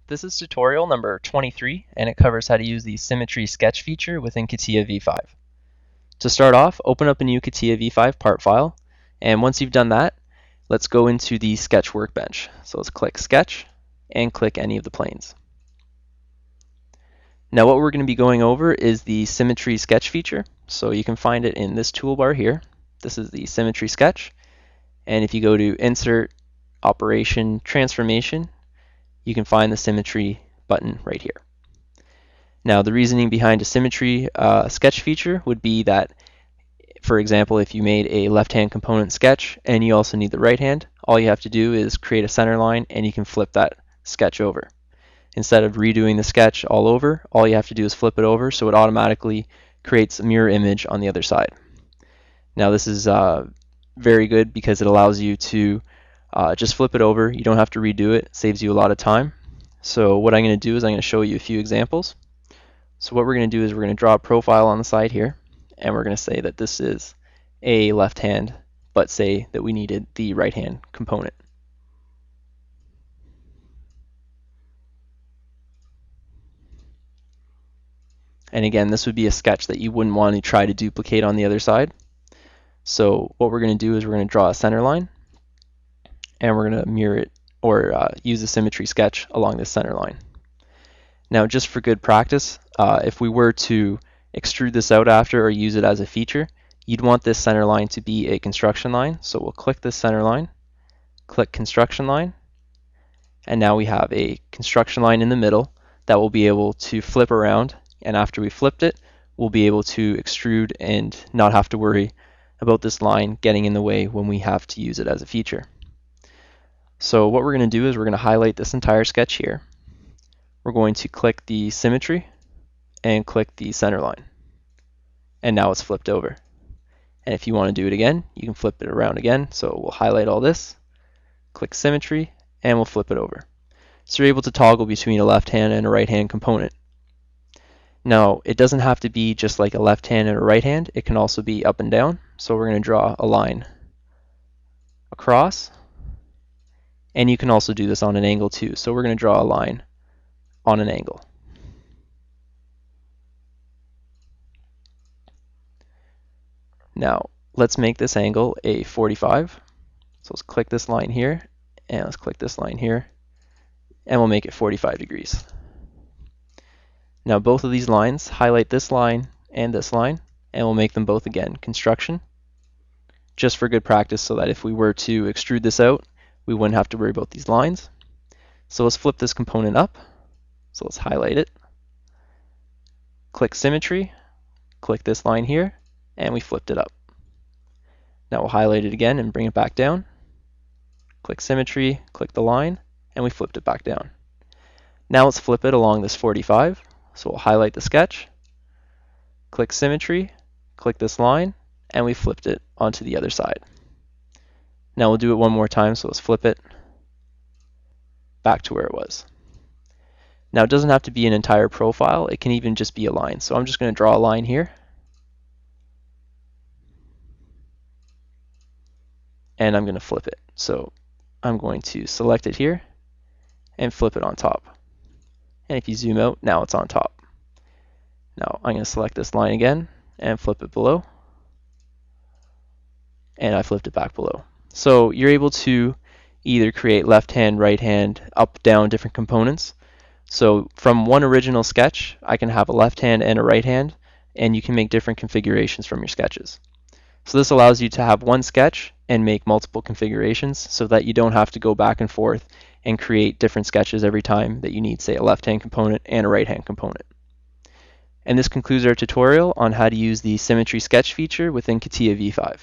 This is tutorial number 23, and it covers how to use the Symmetry Sketch feature within CATIA V5. To start off, open up a new CATIA V5 part file, and once you've done that, let's go into the Sketch workbench. So let's click Sketch, and click any of the planes. Now what we're going to be going over is the Symmetry Sketch feature, so you can find it in this toolbar here. This is the Symmetry Sketch, and if you go to Insert, Operation, Transformation, you can find the Symmetry button right here. Now the reasoning behind a Symmetry sketch feature would be that, for example, if you made a left-hand component sketch and you also need the right hand, all you have to do is create a center line and you can flip that sketch over. Instead of redoing the sketch all over, all you have to do is flip it over so it automatically creates a mirror image on the other side. Now this is very good because it allows you to just flip it over. You don't have to redo it. It saves you a lot of time. So what I'm going to do is I'm going to show you a few examples. So what we're going to do is we're going to draw a profile on the side here, and we're going to say that this is a left hand, but say that we needed the right hand component. And again, this would be a sketch that you wouldn't want to try to duplicate on the other side. So what we're going to do is we're going to draw a center line, and we're going to mirror it or use the Symmetry Sketch along this center line. Now just for good practice, if we were to extrude this out after or use it as a feature, you'd want this center line to be a construction line. So we'll click this center line, click construction line, and now we have a construction line in the middle that we'll be able to flip around, and after we flipped it, we'll be able to extrude and not have to worry about this line getting in the way when we have to use it as a feature. So what we're going to do is we're going to highlight this entire sketch here. We're going to click the Symmetry and click the center line. And now it's flipped over. And if you want to do it again, you can flip it around again. So we'll highlight all this, click Symmetry, and we'll flip it over. So you're able to toggle between a left hand and a right hand component. Now it doesn't have to be just like a left hand and a right hand. It can also be up and down. So we're going to draw a line across. And you can also do this on an angle too. So we're going to draw a line on an angle. Now let's make this angle a 45. So let's click this line here, and let's click this line here, and we'll make it 45 degrees. Now both of these lines, highlight this line, and we'll make them both again construction, just for good practice so that if we were to extrude this out, we wouldn't have to worry about these lines. So let's flip this component up. So let's highlight it, click Symmetry, click this line here, and we flipped it up. Now we'll highlight it again and bring it back down. Click Symmetry, click the line, and we flipped it back down. Now let's flip it along this 45. So we'll highlight the sketch, click Symmetry, click this line, and we flipped it onto the other side. Now we'll do it one more time, so let's flip it back to where it was. Now it doesn't have to be an entire profile, it can even just be a line. So I'm just going to draw a line here, and I'm going to flip it. So I'm going to select it here and flip it on top. And if you zoom out, now it's on top. Now I'm going to select this line again and flip it below, and I flipped it back below. So you're able to either create left hand, right hand, up, down, different components. So from one original sketch, I can have a left hand and a right hand, and you can make different configurations from your sketches. So this allows you to have one sketch and make multiple configurations so that you don't have to go back and forth and create different sketches every time that you need, say, a left hand component and a right hand component. And this concludes our tutorial on how to use the Symmetry Sketch feature within CATIA V5.